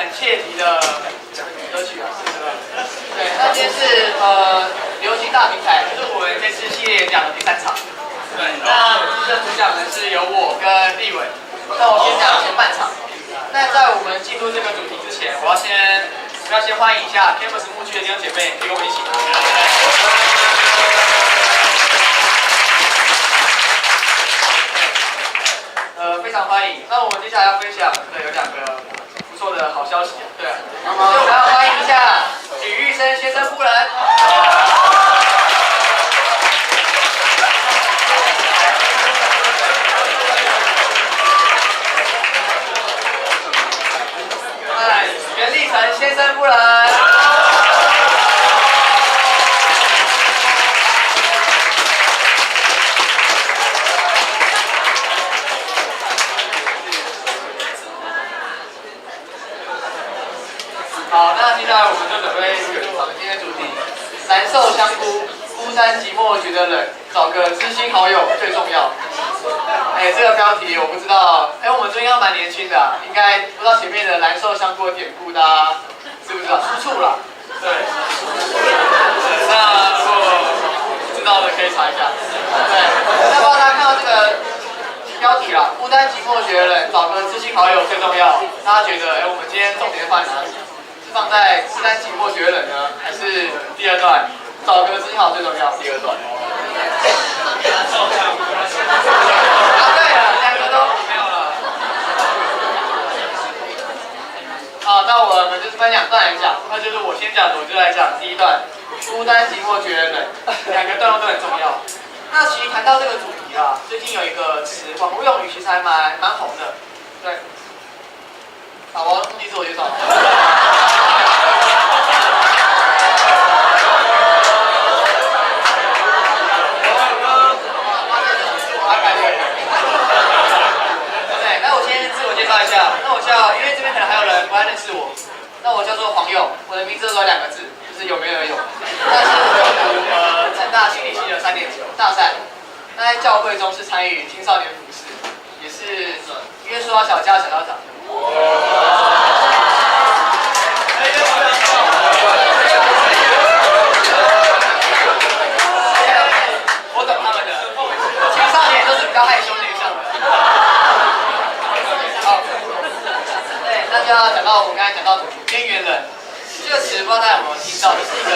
很切题的歌曲啊，是吧？对，那今天是流行大平台，就是我们这次系列演讲的第3场。对，那这主讲人是由我跟立伟，那我先讲前半场。那在我们进入这个主题之前，我要先欢迎一下 Campus 牧区的弟兄姐妹，跟我们一起。非常欢迎。那我们接下来要分享的有2个不错的好消息，对，所以我们要欢迎一下许玉生先生夫人。袁立成先生夫人。好，那接下来我们就准备我们今天主题：难受香菇，孤单寂寞觉得冷，找个知心好友最重要。这个标题我不知道，我们这边应该蛮年轻的、应该不知道前面的难受香菇的典故，大家知不知道？出处啦，对。那如果不知道的可以查一下。对，那不知道大家看到这个标题啦，孤单寂寞觉得冷，找个知心好友最重要。大家觉得，我们今天重点放在哪里？放在孤单寂寞觉得冷呢，还是第2段找个知心好友最重要？第2段。对了，2个都没有了。好，那我们就是分2段来讲，那就是我先讲的，我就来讲第1段，孤单寂寞觉得冷，2个段落都很重要。那其实谈到这个主题啦，最近有一个词，网络用语其实还蛮红的，对。好，我要自己自我介绍。因为这边可能还有人不太认识我，那我叫做黄勇，我的名字只有2个字，就是有没有的勇。但是我读成大心理系的3年级大3，那在教会中是参与青少年服事，也是因为说到小家想到长。我懂他们的，青少年都是比较害羞内向的。那就要讲到我们刚才讲到边缘人这个词，不知道大家有没有听到，就是一个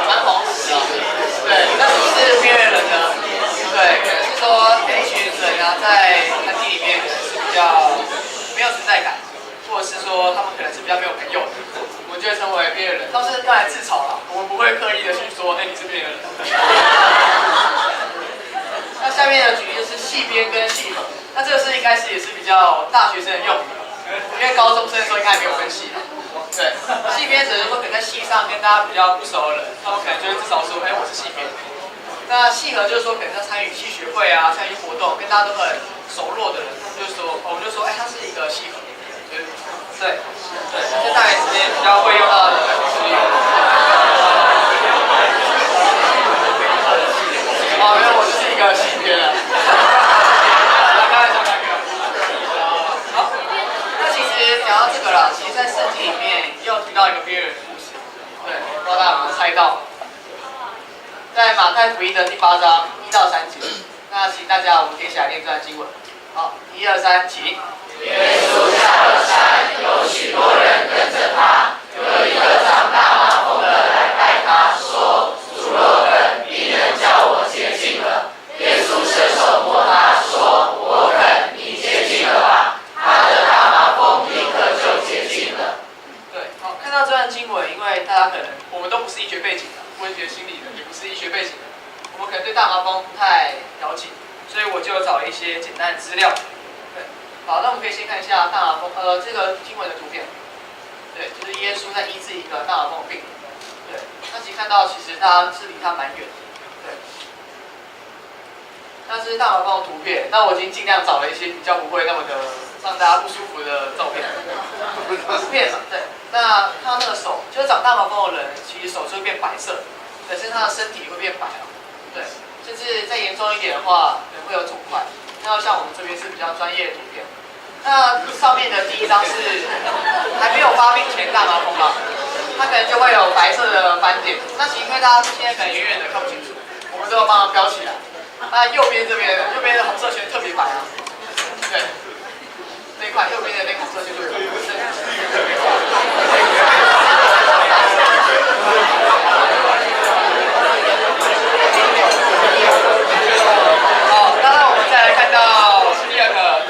蛮红词啊。对，那什么是边缘人呢？对，可能是说一群人啊，在团体里面可能是比较没有存在感，或者是说他们可能是比较没有朋友的，我们就会称为边缘人。他们是用来自嘲啦，我们不会刻意的去说，你是边缘人。那下面的举例就是系边跟系合，那这个是应该是也是比较大学生的用语。因为高中生的时候应该还没有分系嘛，对，系边只是说可能在系上跟大家比较不熟的人，他们可能就会至少说，我是系边。那系合就是说可能在参与系学会啊，参与活动，跟大家都很熟络的人，他们就说，我们就说，他是一个系合，对，这大概之间比较会用到的词语。没有，我就是一个系边啊。讲到这个啦，其实在圣经里面也有提到一个边缘人的故事，对，不知道大家有没有猜到？在马太福音的第8章1到3节，那请大家我们可以一起来念这段经文。好，1、2、3，起。耶稣下了山，有许多人跟着他，有一个长大麻风的来拜他，说：“主若肯，必能叫我洁净了。”耶稣伸手摸他，说：“我肯，你洁净了吧。”他的大麻风立刻就洁净了。对，好，看到这段经文，因为大家可能我们都不是医学背景的，文学心理的，也不是医学背景的，我们可能对大麻风不太了解，所以我就找了一些简单的资料。对，好，那我们可以先看一下大麻风，这个经文的图片。对，就是耶稣在医治一个大麻风的病人。对，那其实看到其实他是离他蛮远的。对。那这是大麻风的图片，那我已经尽量找了一些比较不会那么的让大家不舒服的照片。图片嘛，对。那看到那个手，就是长大麻风的人，其实手就会变白色，本身他的身体会变白了。对，甚至再严重一点的话，可能会有肿块。那像我们这边是比较专业的图片。那上面的第一张是还没有发病前大麻风嘛，它可能就会有白色的斑点。那其实因为大家现在可能远远的看不清楚，我们都要帮它标起来。那右边这边的，右边的红色圈特别白啊，对，这一块右边的那个红色圈就特别白。好，那我们再来看到第二个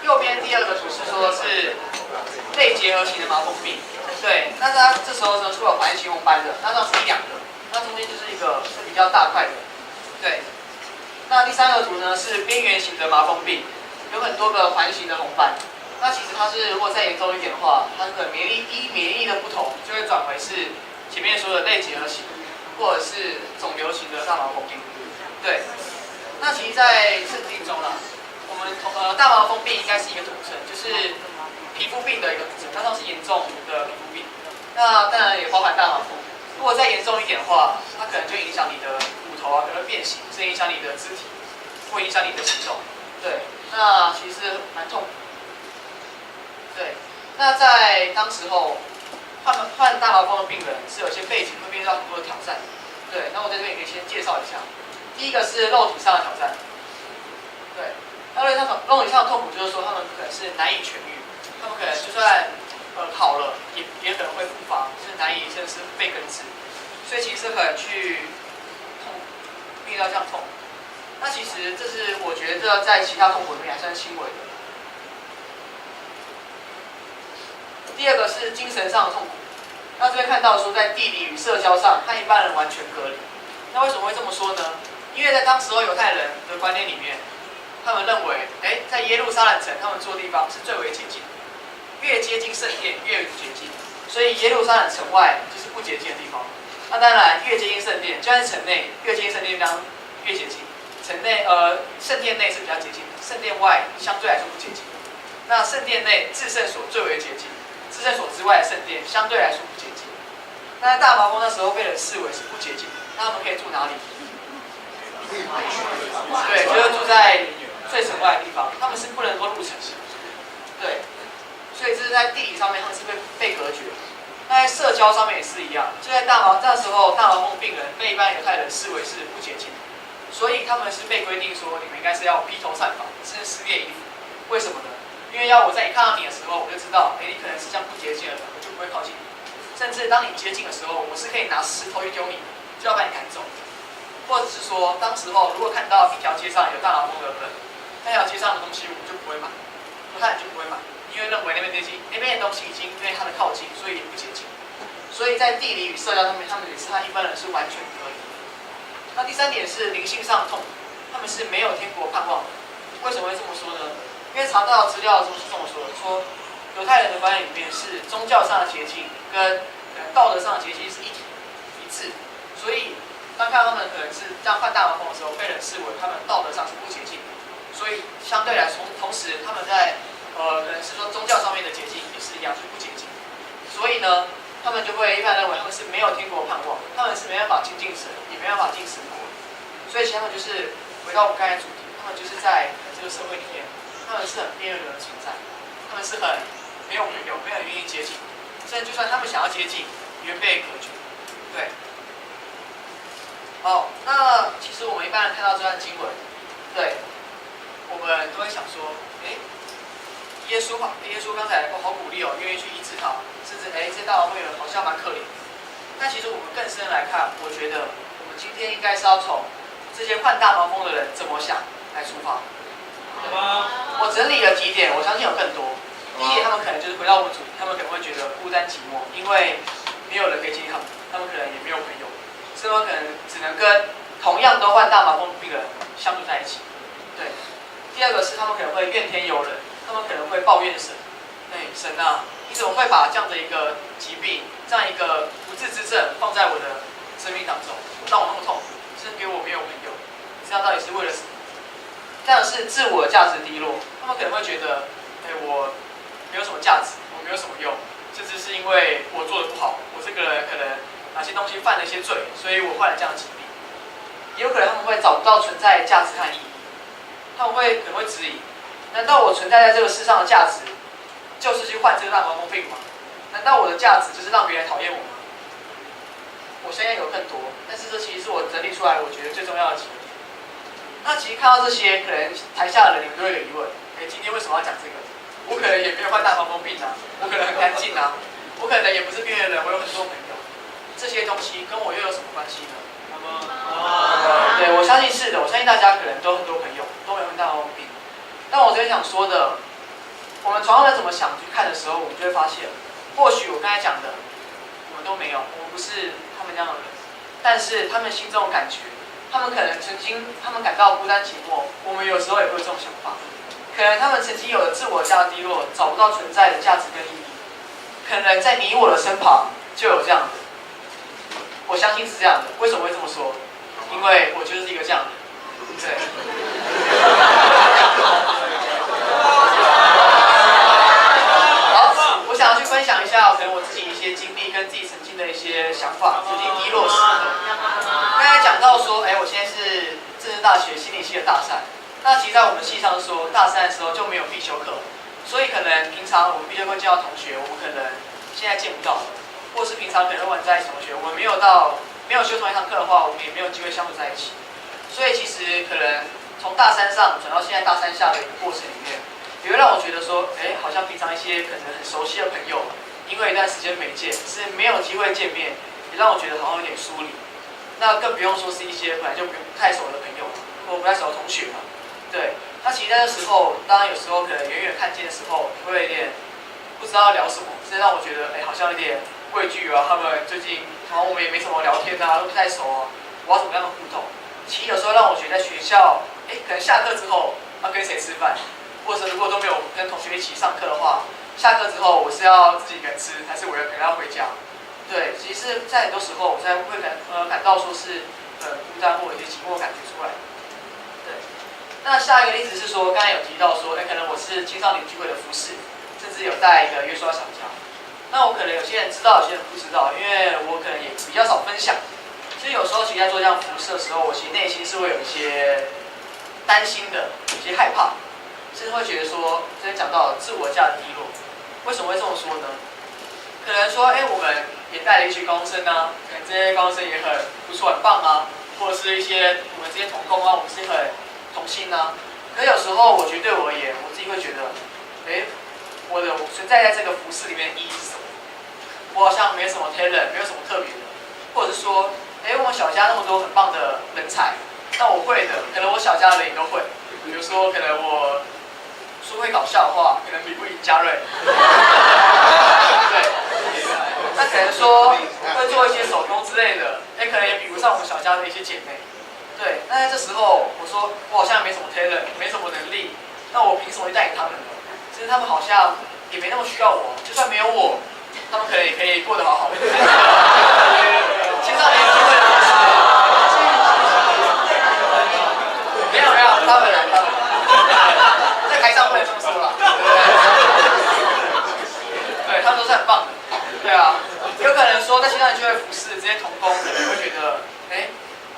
右边第二个图是说是类结核型的麻风病，对，那它这时候呢是有环形红斑的，那上是一两个，那中间就是一个是比较大块的，对。那第三个图呢是边缘型的麻风病，有很多个环形的红斑。那其实它是如果再严重一点的话，它的免疫力的不同，就会转为是前面说的类结核型，或者是肿瘤型的大麻风病。对，那其实，在圣经中啦，我们大麻风病应该是一个统称，就是皮肤病的一个统称，它算是严重的皮肤病。那当然也包含大麻风。如果再严重一点的话，它可能就影响你的骨头啊，可能会变形，甚至影响你的肢体，会影响你的行动。对，那其实蛮痛苦。对，那在当时候患大麻风的病人是有些背景，会面对到很多的挑战。对，那我在这边也可以先介绍一下。第一个是肉体上的挑战。对，那肉体上的痛苦就是说，他们可能是难以痊愈，他们可能就算好了，也可能会复发，是难以甚至是被根治。所以其实很去痛，遇到这样痛。那其实这是我觉得在其他痛苦里面还算轻微的。第二个是精神上的痛苦。那这边看到说，在地理与社交上和一般人完全隔离。那为什么会这么说呢？因为在当时候犹太人的观念里面，他们认为，在耶路撒冷城他们住的地方是最为洁净的，越接近圣殿越洁净，所以耶路撒冷城外就是不洁净的地方。那当然，越接近圣殿，就算是城内，越接近圣殿地方越洁净。城内圣殿内是比较洁净的，圣殿外相对来说不洁净。那圣殿内至圣所最为洁净。至圣所之外的圣殿相对来说不洁净。那在大麻风那时候被人视为是不洁净的，那他们可以住哪里？对，就是住在最城外的地方，他们是不能够入城的。对，所以这是在地理上面他们是被隔绝。那在社交上面也是一样，就在那时候大麻风病人被一般犹太人视为是不洁净的，所以他们是被规定说你们应该是要披头散发，甚至撕裂衣服。为什么呢？因为我在一看到你的时候，我就知道，你可能是这样不洁净的人，我就不会靠近你。甚至当你接近的时候，我是可以拿石头一丢你，就要把你赶走。或者是说，当时候如果看到一条街上有大麻风的人，那条街上的东西我们就不会买，犹太人就不会买，因为认为那边的东西已经因为它的靠近，所以不洁净。所以在地理与社交上面，他们也是和一般人是完全隔离。那第三点是灵性上的痛苦，他们是没有天国盼望的。为什么会这么说呢？因为查到资料中是这么说的，说犹太人的观念里面是宗教上的洁净跟道德上的洁净是一致，所以当看到他们可能是这样犯大麻风的时候，被人视为他们道德上是不洁净的，所以相对来说，同时他们在可能是说宗教上面的洁净也是一样是不洁净，所以呢，他们就会一般认为他们是没有天国盼望，他们是没办法亲近神，也没办法进神国，所以其实他们就是回到我们刚才主题，他们就是在这个社会里面。他们是很边缘的存在，他们是很没有朋友，没有人愿意接近，甚至就算他们想要接近，也会被隔绝。对，好，那其实我们一般人看到这段经文，对，我们都会想说，耶稣刚才好鼓励哦，愿意去医治他，甚至这大麻风人好像蛮可怜。但其实我们更深来看，我觉得我们今天应该是要从这些患大麻风的人怎么想来出发。我整理了几点，我相信有更多。第一点，他们可能就是回到我们主题，他们可能会觉得孤单寂寞，因为没有人可以接近他们，他们可能也没有朋友，所以他们可能只能跟同样都患大麻风的病人相处在一起。对。第二个是他们可能会怨天尤人，他们可能会抱怨神，神啊，你怎么会把这样的一个疾病，这样一个不治之症放在我的生命当中，让我那么痛苦，甚至给我没有朋友，这样到底是为了什么？这样是自我价值低落，他们可能会觉得，我没有什么价值，我没有什么用，甚至是因为我做的不好，我这个人可能哪些东西犯了一些罪，所以我患了这样的疾病。也有可能他们会找不到存在价值和意义，他们可能会质疑，难道我存在在这个世上的价值，就是去换这个大麻风病吗？难道我的价值就是让别人讨厌我吗？我相信有更多，但是这其实是我整理出来我觉得最重要的几个点。那其实看到这些，可能台下的人你们都会有疑问：今天为什么要讲这个？我可能也没有患大麻风病啊，我可能很干净啊，我可能也不是边缘人，我有很多朋友，这些东西跟我又有什么关系呢？对，我相信是的，我相信大家可能都很多朋友都没有患大麻风病。但我这边想说的，我们常常怎么想去看的时候，我们就会发现，或许我刚才讲的，我们都没有，我们不是他们那样的人，但是他们心中的感觉，他们可能曾经他们感到孤单寂寞，我们有时候也会有这种想法。可能他们曾经有了自我价值低落，找不到存在的价值跟意义。可能在你我的身旁就有这样的，我相信是这样的。为什么会这么说？因为我就是一个这样的，对。好，我想要去分享一下可能我自己一些经历跟自己曾经的一些想法，最近低落时刻。刚才讲到说，我现在是政治大学心理系的大三。那其实，在我们系上说，大三的时候就没有必修课，所以可能平常我们必修课见到同学，我们可能现在见不到，或是平常可能玩在一起同学，我们没有修同一堂课的话，我们也没有机会相处在一起。所以其实可能从大三上转到现在大三下的一个过程里面，也会让我觉得说，好像平常一些可能很熟悉的朋友，因为一段时间没见，是没有机会见面，也让我觉得好像有点疏离。那更不用说是一些本来就不太熟的朋友，或不太熟的同学嘛。对，那其实在这时候，当然有时候可能远远看见的时候，会有点不知道聊什么，这让我觉得，好像有点畏惧啊。他们最近好像我们也没什么聊天啊，都不太熟啊，我要怎么样的互动？其实有时候让我觉得在学校，可能下课之后要跟谁吃饭，或者如果都没有跟同学一起上课的话，下课之后我是要自己一个人吃，还是我可能要回家？对，其实在很多时候，我才会感到说是孤单或者一些寂寞感觉出来。对。那下一个例子是说，刚才有提到说，可能我是青少年聚会的服饰，甚至有带一个约刷厂家。那我可能有些人知道，有些人不知道，因为我可能也比较少分享。所以有时候其实在做这样服饰的时候，我其实内心是会有一些担心的，有些害怕，甚至会觉得说，之前讲到自我价值低落，为什么会这么说呢？可能说，我们也带了一群高中生啊，可能这些高中生也很不错、很棒啊，或者是一些我们这些同工啊，我们是很同心啊。可是有时候，我觉得对我而言，我自己会觉得，我存在在这个服饰里面的意义是什么？我好像没有什么 talent， 没有什么特别的，或者是说，我们小家那么多很棒的人才，那我会的，可能我小家的人也都会。比如说，可能我说会搞笑的话，可能比不赢嘉瑞。对。那可能说会做一些手工之类的，可能也比不上我们小家的一些姐妹。对，那在这时候，我说我好像没什么 talent， 没什么能力，那我凭什么去带领他们呢？其实他们好像也没那么需要我，就算没有我，他们可能也可以过得好好的。青少年聚会的老师，没有，他们在台上不能这么说啦。对，他们都是很棒的。对啊，有可能说在青少年聚会服侍这些同工，可能会觉得，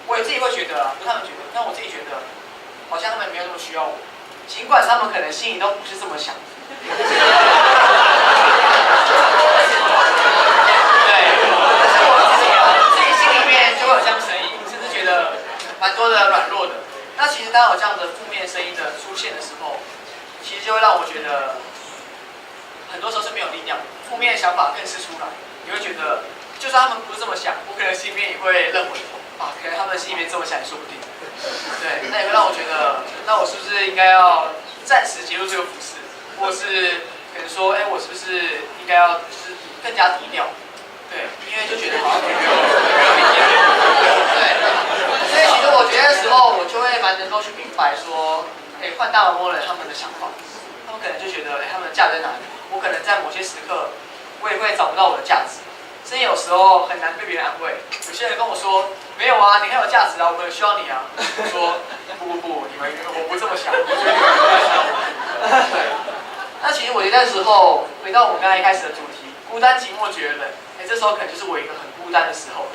我自己会觉得啊，不是他们觉得，但我自己觉得，好像他们没有那么需要我，尽管他们可能心里都不是这么想。对，但是我自己心里面就会有这样声音，甚至觉得蛮多的软弱的。那其实当有这样的负面声音的出现的时候，其实就会让我觉得，很多时候是没有力量，负面的想法更是出来。你会觉得，就算他们不是这么想，我可能心里面也会认为，可能他们心里面这么想也说不定。对，那也会让我觉得，那我是不是应该要暂时结束这个服饰，或是可能说，我是不是应该要就是更加低调？对，因为就觉得好像没有力量。对，所以其实我觉得那时候我就会蛮能够去明白说，换大麻风人他们的想法，他们可能就觉得，他们的价值在哪里？我可能在某些时刻，我也会找不到我的价值，甚至有时候很难被别人安慰。有些人跟我说，没有啊，你很有价值啊，我们很需要你啊。我说，不，我不这么想，我觉得你们不太需要我。对，那其实我觉得那时候回到我们刚才一开始的主题，孤单寂寞觉得冷，这时候可能就是我一个很孤单的时候。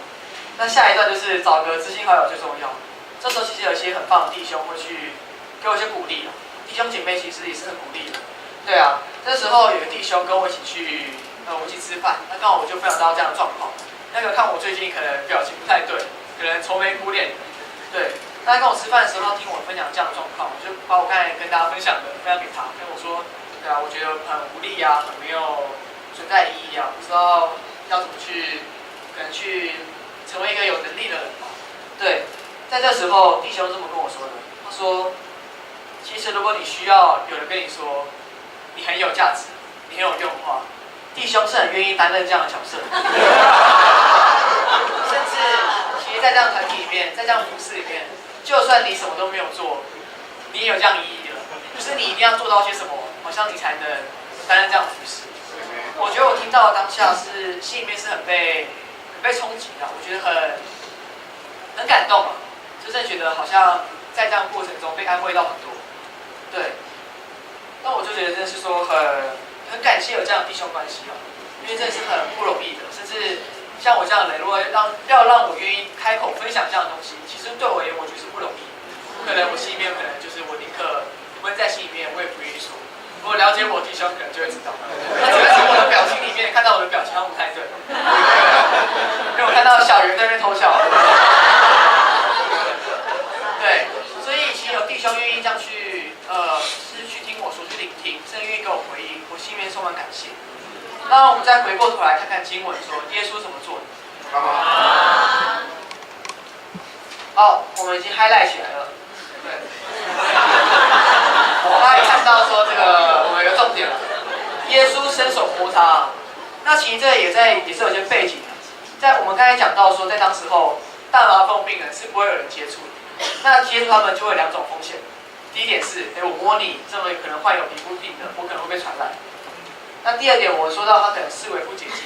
那下一段就是找个知心好友最重要。这时候其实有一些很棒的弟兄会去给我一些鼓励。弟兄姐妹其实也是很鼓励的。对啊，那时候有个弟兄跟我一起去我们一起吃饭，那刚好我就分享到这样的状况。那个看我最近可能表情不太对，可能愁眉苦脸，对。他跟我吃饭的时候，他听我分享这样的状况，我就把我刚才跟大家分享的分享给他，跟我说，对啊，我觉得很无力啊，很没有存在意义啊，不知道要怎么去，可能去成为一个有能力的人吧。对，在这时候，弟兄这么跟我说的，他说，其实如果你需要有人跟你说，你很有价值，你很有用的话，弟兄是很愿意担任这样的角色，甚至其实，在这样团体里面，在这样服事里面，就算你什么都没有做，你也有这样意义了，就是你一定要做到些什么，好像你才能担任这样的服事。我觉得我听到的当下是心里面是很被冲击的，我觉得很感动啊，就是觉得好像在这样过程中被安慰到很多，对。那我就觉得真的是说很感谢有这样的弟兄关系啊，因为真的是很不容易的，甚至像我这样的人，如果要让我愿意开口分享这样的东西，其实对我而言，我觉得是不容易。可能我心里面可能就是我宁可闷在心里面，我也不愿意说。如果了解我弟兄，可能就会知道。他只会从我的表情里面看到我的表情好像不太对，因为我看到小圆在那边偷笑。对，所以其实有弟兄愿意这样去是去听我说，去聆听，甚至愿意给我回应，我心里面充满感谢。那我们再回过头来看看经文说，耶稣怎么做的？好，我们已经 highlight 起来了。对，大家看到说这个，我们有个重点了，耶稣伸手摸他。那其实这也是有些背景的，在我们刚才讲到说，在当时候大麻风病人是不会有人接触的，那接触他们就会有两种风险。第一点是，我摸你，这么可能患有皮肤病的，我可能会被传染。那第二点，我说到他可能视为不洁净。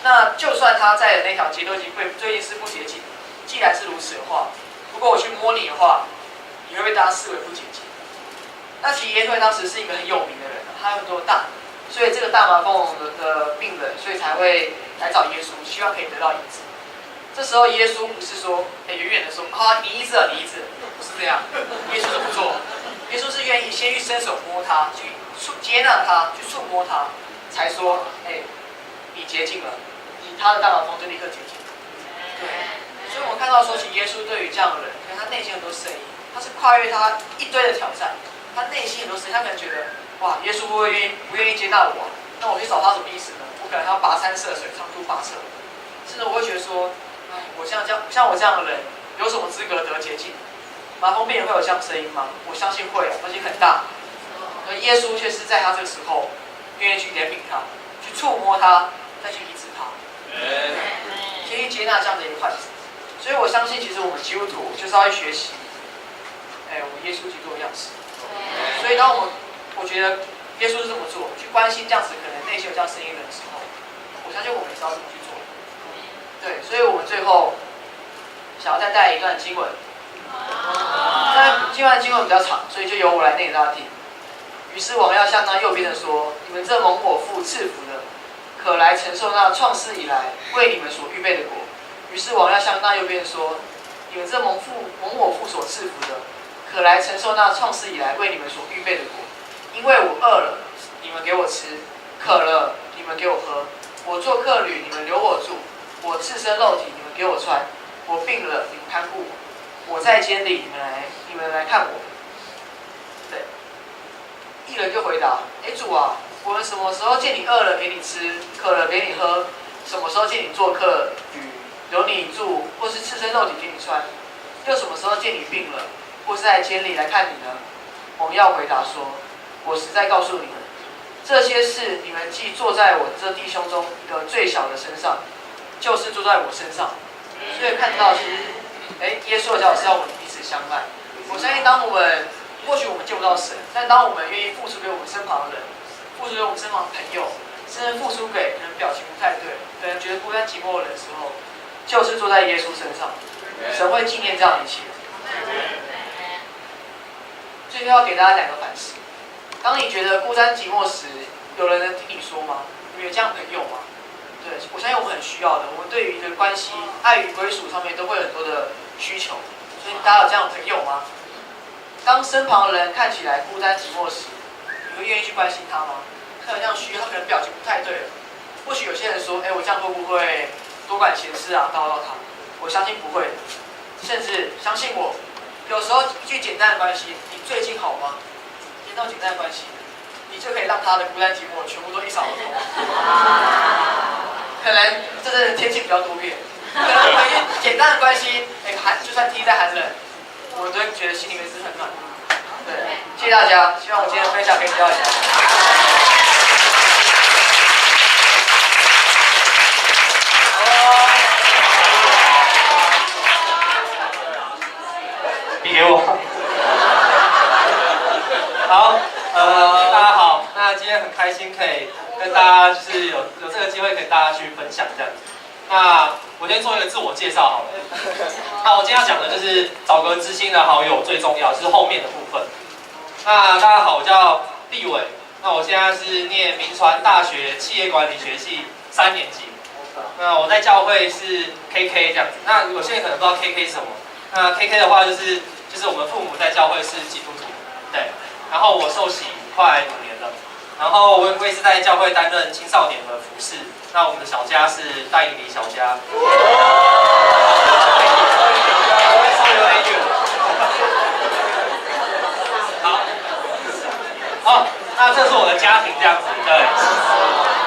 那就算他在的那条街都已经最近是不洁净，既然是如此的话，如果我去摸你的话，你会被大家视为不洁净。那其实耶稣当时是一个很有名的人，他有很多大，所以这个大麻风的病人，所以才会来找耶稣，希望可以得到医治。这时候耶稣不是说，远远的说，你医治了，你医治了，不是这样。耶稣怎么做？耶稣是愿意先去伸手摸他，去接纳他，去触摸他，才说，你洁净了，他的大麻风就立刻洁净。对，所以我们看到说，其实耶稣对于这样的人，因为他内心很多声音，他是跨越他一堆的挑战，他内心很多声音，他可能觉得，哇，耶稣不愿意接纳我，那我去找他什么意思呢？我可能还要跋山涉水，长途跋涉，甚至我会觉得说，我像我这样的人，有什么资格得洁净？麻风病人会有这样的声音吗？我相信会，而且很大。而耶稣却是在他这个时候，愿意去怜悯他，去触摸他，再去医治他，先去接纳这样的一个患者。所以我相信，其实我们基督徒就是要去学习，我们耶稣基督的样式。所以当我觉得耶稣是这么做，去关心这样子可能内心有这样声音的时候，我相信我们也是要这么去做。对，所以我们最后想要再带一段经文。但今晚的经文比较长，所以就由我来念给大家听。于是王要向那右边的说：“你们这蒙我父赐福的，可来承受那创世以来为你们所预备的国。”于是王要向那右边的说：“你们这蒙我父所赐福的，可来承受那创世以来为你们所预备的国。因为我饿了，你们给我吃；渴了，你们给我喝；我做客旅，你们留我住；我赤身露体，你们给我穿；我病了，你们看顾我。我在监里，你们来看我。”对，艺人就回答：“主啊，我们什么时候见你饿了给你吃，渴了给你喝？什么时候见你做客旅，留你住，或是赤身露体给你穿？又什么时候见你病了，或是在监里来看你呢？”蒙要回答说：“我实在告诉你们，这些事你们既做在我这弟兄中一个最小的身上，就是做在我身上。”所以看到其实。耶稣的教导是要我们彼此相爱。我相信，当我们或许我们见不到神，但当我们愿意付出给我们身旁的人，付出给我们身旁的朋友，甚至付出给可能表情不太对、可能觉得孤单寂寞的人的时候，就是坐在耶稣身上，神会纪念这样的一切。最后要给大家两个反思：当你觉得孤单寂寞时，有人能听你说吗？你有这样的朋友吗？对，我相信我们很需要的。我们对于一个关系、爱与归属上面都会有很多的需求，所以大家有这样的朋友吗？当身旁的人看起来孤单寂寞时，你会愿意去关心他吗？看有这样需要，他可能表情不太对了。或许有些人说，我这样会不会多管闲事啊，叨叨他？我相信不会的，甚至相信我，有时候一句简单的关心，你最近好吗？连到简单的关心，你就可以让他的孤单寂寞全部都一扫而空。可能这阵天气比较多变，可能我们一句简单的关心，就算天在寒冷，我都会觉得心里面是很暖。对，谢谢大家，希望我今天的分享可以得到一下。你给我。好，大家好，那今天很开心可以跟大家就是有这个机会给大家去分享这样子。那我先做一个自我介绍好了。那我今天要讲的就是找个知心的好友最重要，就是后面的部分。那大家好，我叫立伟，那我现在是念铭传大学企业管理学系3年级。那我在教会是 KK 这样子。那有些人可能不知道 KK 是什么。那 KK 的话就是我们父母在教会是基督徒，对。然后我受洗快5年了，然后我也是在教会担任青少年的服侍。那我们的小家是大营里小家。好，那这是我的家庭这样子，对。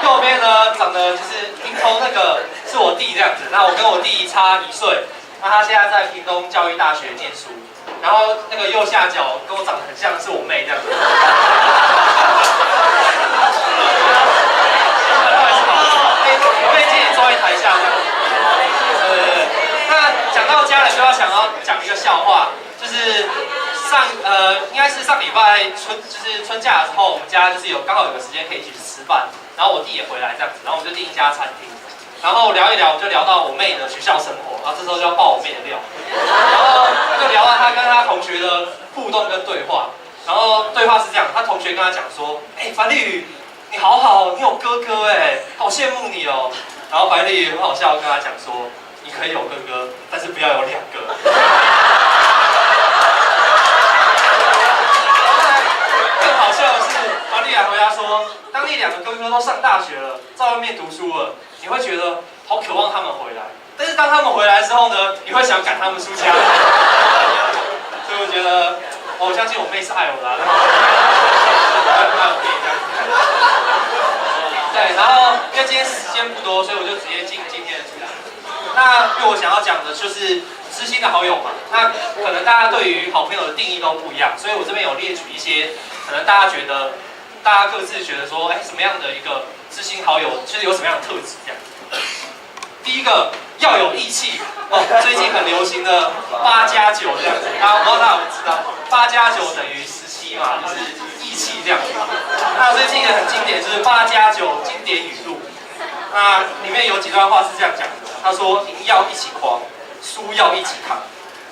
右边呢长得就是屏东那个是我弟这样子，那我跟我弟差1岁，那他现在在屏东教育大学念书。然后那个右下角跟我长得很像是我妹这样子。不好意思，我妹今年坐在台下这样子。那讲到家人就要想要讲一个笑话，就是应该是上礼拜春假的时候，我们家就是刚好有个时间可以一起去吃饭，然后我弟也回来这样子，然后我们就订一家餐厅。然后聊一聊，就聊到我妹的学校生活，然后这时候就要爆我妹的料，然后就聊到她跟她同学的互动跟对话，然后对话是这样，她同学跟她讲说，樊丽宇，你好好，你有哥哥好羡慕你哦。然后樊丽宇很好笑，跟她讲说，你可以有哥哥，但是不要有2个。更好笑的是，樊丽宇还回答说，当你2个哥哥都上大学了，在外面读书了。你会觉得好渴望他们回来，但是当他们回来之后呢，你会想赶他们出家。所以我觉得，我相信我妹是爱我的。对，然后因为今天时间不多，所以我就直接进今天的主题。那因为我想要讲的就是知心的好友嘛，那可能大家对于好朋友的定义都不一样，所以我这边有列举一些可能大家各自觉得说，什么样的一个知心好友，就是有什么样的特质这样。第一个要有义气最近很流行的8+9这样子，我不知道大家有没有知道，8+9等于17嘛，就是义气这样子。那最近也很经典，就是8+9经典语录。那里面有几段话是这样讲的，他说赢要一起狂，输要一起扛。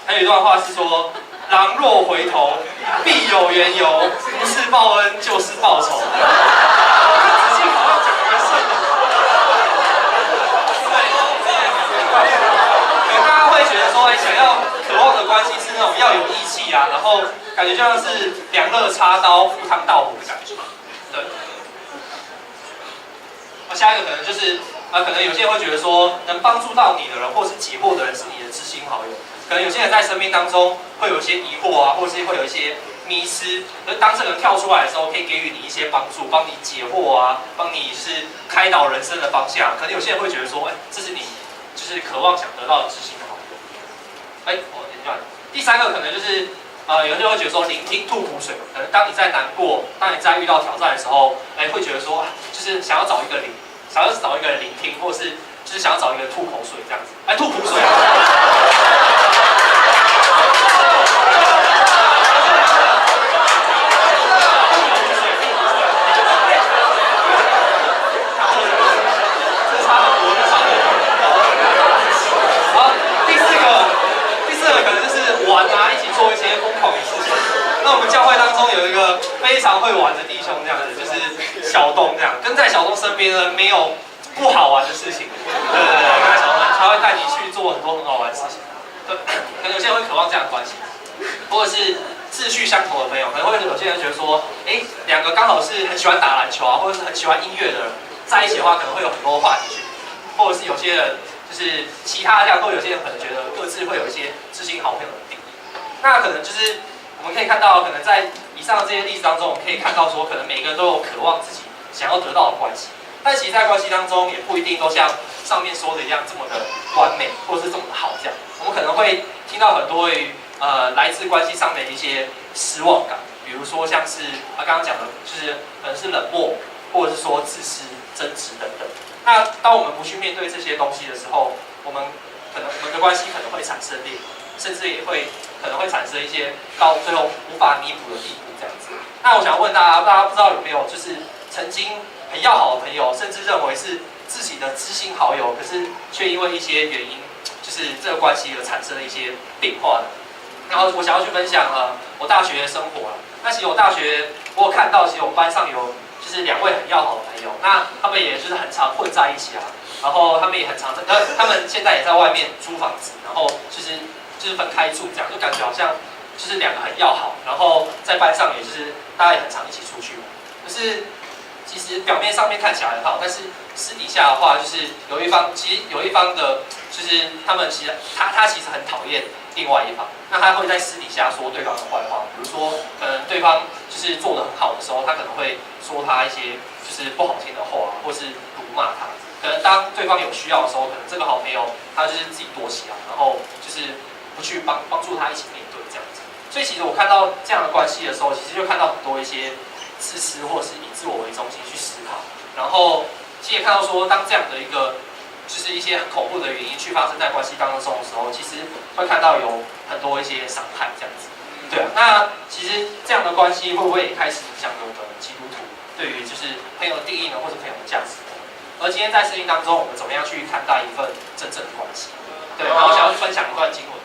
还有一段话是说，狼若回头，必有缘由，不是报恩就是报仇。仔细好像讲得顺。对，大家会觉得说，想要渴望的关系是那种要有义气啊，然后感觉就像是2肋插刀、赴汤蹈火的感觉。对。下一个可能就是可能有些人会觉得说，能帮助到你的人，或是解惑的人是你的知心好友。可能有些人在生命当中会有一些疑惑啊，或是会有一些迷失，而当这个人跳出来的时候，可以给予你一些帮助，帮你解惑啊，帮你是开导人生的方向。可能有些人会觉得说，这是你就是渴望想得到的知心的好友。第3个可能就是有些人会觉得说，聆听吐苦水。可能当你在难过，当你在遇到挑战的时候，会觉得说，就是想要找一个人聆听，或是就是想要找一个人吐口水这样子。吐苦水啊！做一些疯狂的事情。那我们教会当中有一个非常会玩的弟兄，这样子就是小东这样，跟在小东身边呢没有不好玩的事情。对，跟在小东他会带你去做很多很好玩的事情。对，可能有些人会渴望这样的关系，或者是志趣相投的朋友，可能会有些人觉得说，哎，两个刚好是很喜欢打篮球啊，或者是很喜欢音乐的人在一起的话，可能会有很多话题去，或者是有些人就是其他这样，或有些人可能觉得各自会有一些知心好朋友的定义。那可能就是我们可以看到，可能在以上的这些例子当中，我们可以看到说，可能每个人都有渴望自己想要得到的关系，但其实在关系当中也不一定都像上面说的一样这么的完美，或者是这么的好这样。我们可能会听到很多来自关系上的一些失望感，比如说像是刚刚讲的，就是可能是冷漠，或者是说自私、争执等等。那当我们不去面对这些东西的时候，我们的关系可能会产生裂，甚至也会可能会产生一些到最后无法弥补的地步这样子。那我想问大家不知道有没有就是曾经很要好的朋友，甚至认为是自己的知心好友，可是却因为一些原因，就是这个关系而产生了一些变化的。然后我想要去分享我大学的生活了。那其实我大学我有看到，其实我们班上有就是2位很要好的朋友，那他们也就是很常混在一起啊，然后他们也很常他们现在也在外面租房子，然后就是分开住这样，就感觉好像就是2个很要好，然后在班上也就是大家也很常一起出去。可是其实表面上面看起来很好，但是私底下的话，就是有一方的，就是他们其实他其实很讨厌另外一方，那他会在私底下说对方的坏话，比如说可能对方就是做得很好的时候，他可能会说他一些就是不好听的话，或是辱骂他。可能当对方有需要的时候，可能这个好朋友他就是自己躲起来，然后就是不去帮助他一起面对这样子。所以其实我看到这样的关系的时候，其实就看到很多一些自私或是以自我为中心去思考，然后其实也看到说，当这样的一个就是一些很恐怖的原因去发生在关系当中的时候，其实会看到有很多一些伤害这样子。对啊，那其实这样的关系会不会也开始影响我们基督徒对于就是朋友的定义呢，或者朋友的价值？而今天在圣经当中，我们怎么样去看待一份真正的关系？对，然后我想要去分享一段经文。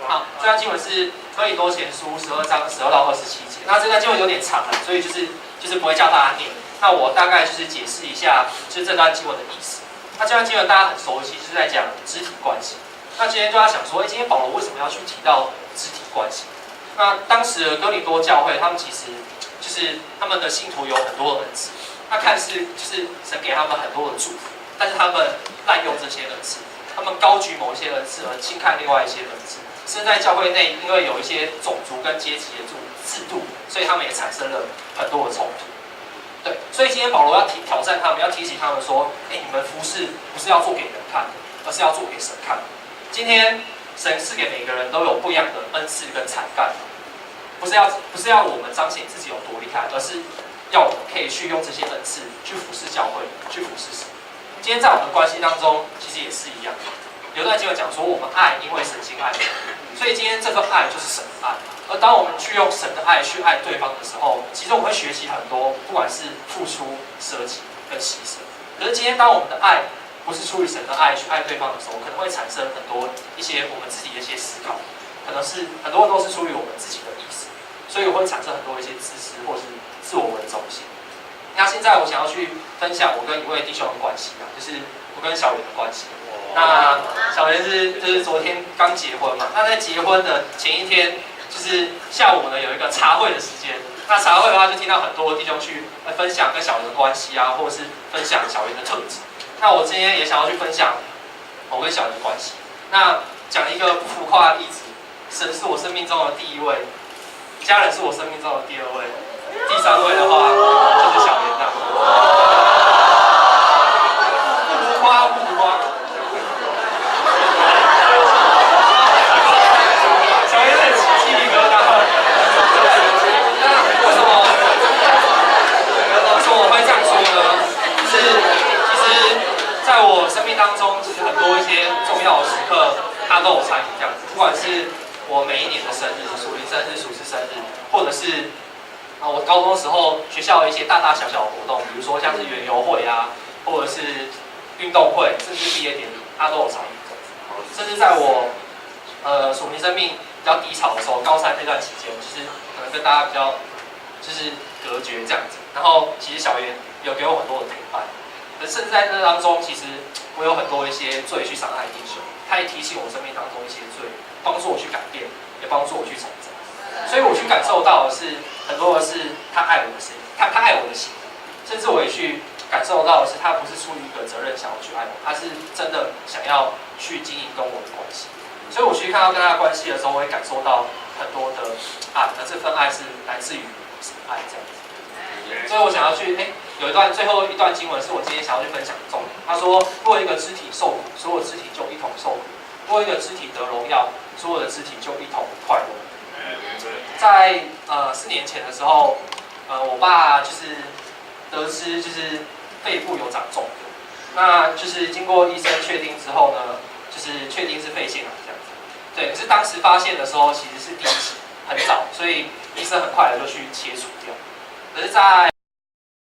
好，这段经文是哥林多前书12章12到27节。那这段经文有点长了，所以就是不会叫大家念。那我大概就是解释一下，就是这段经文的意思。那这段经文大家很熟悉，就是在讲肢体关系。那今天就要想说，今天保罗为什么要去提到肢体关系？那当时的哥林多教会，他们其实就是他们的信徒有很多的恩赐，那看似就是神给他们很多的祝福，但是他们滥用这些恩赐，他们高举某一些恩赐而轻看另外一些恩赐。甚至在教会内，因为有一些种族跟阶级的制度，所以他们也产生了很多的冲突。对，所以今天保罗要挑战他们，要提醒他们说：你们服事不是要做给人看的，而是要做给神看的。今天神赐给每个人都有不一样的恩赐跟才干，不是要我们彰显自己有多厉害，而是要我们可以去用这些恩赐去服事教会，去服事神。今天在我们的关系当中，其实也是一样。有段经文讲说，我们爱，因为神先爱我们，所以今天这份爱就是神的爱。而当我们去用神的爱去爱对方的时候，其实我们会学习很多，不管是付出、舍己跟牺牲。可是今天当我们的爱不是出于神的爱去爱对方的时候，可能会产生很多一些我们自己的一些思考，可能是很多都是出于我们自己的意思，所以我会产生很多一些自私或是自我为中心。那现在我想要去分享我跟一位弟兄的关系啊，就是我跟小袁的关系。那小袁就是昨天刚结婚嘛，那在结婚的前一天，就是下午呢有一个茶会的时间。那茶会的话，就听到很多弟兄去分享跟小袁的关系啊，或者是分享小袁的特质。那我今天也想要去分享我跟小袁的关系。那讲一个不浮夸的例子，神是我生命中的第1位，家人是我生命中的第2位，第3位的话就是小袁呐。不浮夸。在我生命当中，其实很多一些重要的时刻，他都有参与这样子。不管是我每一年的生日、属灵生日、属世生日，或者是我高中的时候学校的一些大大小小的活动，比如说像是园游会啊，或者是运动会，甚至毕业典礼，他都有参与。甚至在我属灵生命比较低潮的时候，高3那段期间，就是可能跟大家比较就是隔绝这样子。然后其实小袁有给我很多的陪伴。甚至在那当中，其实我有很多一些罪去伤害弟兄，他也提醒我生命当中一些罪，帮助我去改变，也帮助我去成长。所以我去感受到的是很多的是他爱我的声音，他爱我的心，甚至我也去感受到的是他不是出于一个责任想要去爱我，他是真的想要去经营跟我的关系。所以我去看到跟他的关系的时候，我会感受到很多的爱，而这份爱是来自于爱这样子。所以我想要去，有最后一段经文是我今天想要去分享的重点。他说，若一个肢体受苦，所有肢体就一同受苦；若一个肢体得荣耀，所有的肢体就一同快乐。在4年前的时候，我爸就是得知就是肺部有长肿瘤，那就是经过医生确定之后呢，就是确定是肺腺癌这样子。对，可是当时发现的时候其实是第一期，很早，所以医生很快的就去切除掉。可是，在